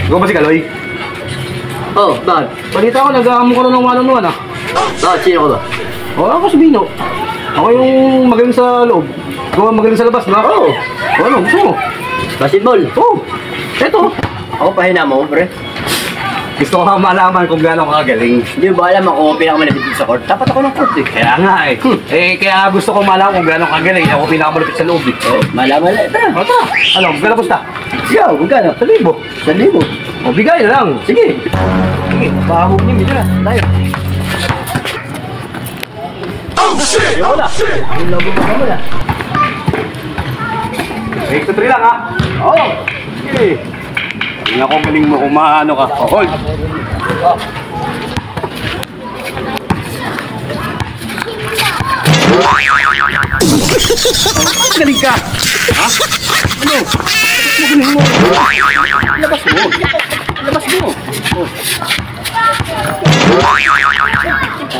Ikaw ba si Kaloy? Oh, bakit? Balita ko, nag-aamo ko na ng one-on-one ah. Bakit? Sino ka ba? Oh, ako si Bino. Ako yung magaling sa loob. Ikaw ang magaling sa labas, di ba? Oo. Ano, gusto mo? Basketball? Oo. Eto. Ako pahina mo, pre. Gusto ko nga malaman kung gaano ka kagaling. Hindi ba alam ako pinakamalapit dito sa court? Dapat ako ng court eh. Kaya nga eh. Kaya gusto ko malaman kung gaano ka kagaling. Ako pinakamalapit sa loob eh. Oh, malaman na. Tara. O, tara. Ano, magkano pusta? Ikaw, magkano? 1,000. 1,000. O, bigay na lang. Sige. Sige, bahog niyo, bigyan na. Tayo. Oh shit! Oh shit! Ang labo mo naman ah. Extra 3 lang ha. Oo. Sige. Tingnan ko galing mo kung maano ka. O, hold. Galing ka. Ha? Ano? Galing mo. Labas mo. Labas mo. Oh.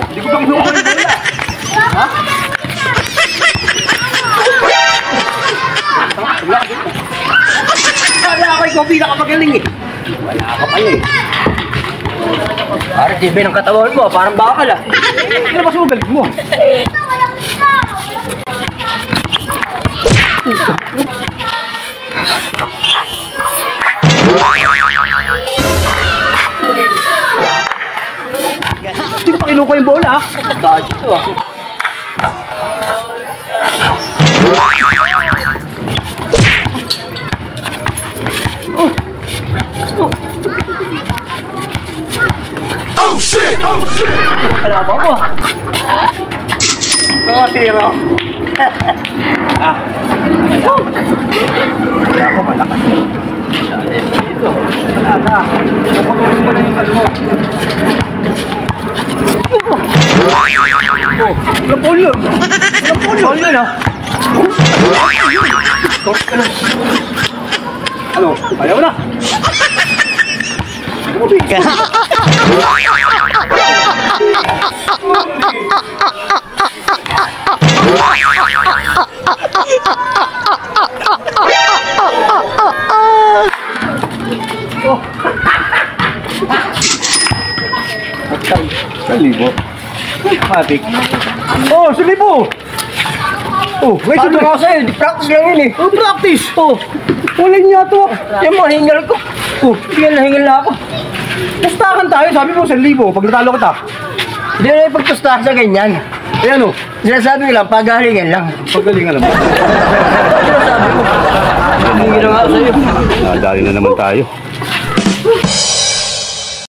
Hindi ko bang hinuha yung bola? Ha? Wala ako ikaw pinakamagaling eh. Wala ka pala eh. Parang TV ng katawan mo, parang bakal ah. Labas mo, galing mo. Hindi ko pa kinuha yung bola ha. Dahil ito ah. Oh shit! Oh shit! Wala ba ako? Mga tiro. Ah. Kaya ako malakas. Dito. Wala ka. Napagulis mo na yung kalmo. Lapol yun. Lapol yun ah. Ano? Ayaw na. Salibo. Matik. Oh, salibo. Oh, wait, Paano ako sa'yo? Di practice lang yun eh. Oh, practice. Oh. Wala niya to. Yung mga hingal ko. Oh, Hingal na hingal na ako. pustakan tayo. Sabi mo, 1,000. Pag natalo kita. Hindi na ipagpustahan sa ganyan. Eh ano? Sinasabi ko lang, pagalingan lang. Pagalingan naman. Sinasabi ko. Hindi na nga ako sa'yo. Nadali na naman tayo.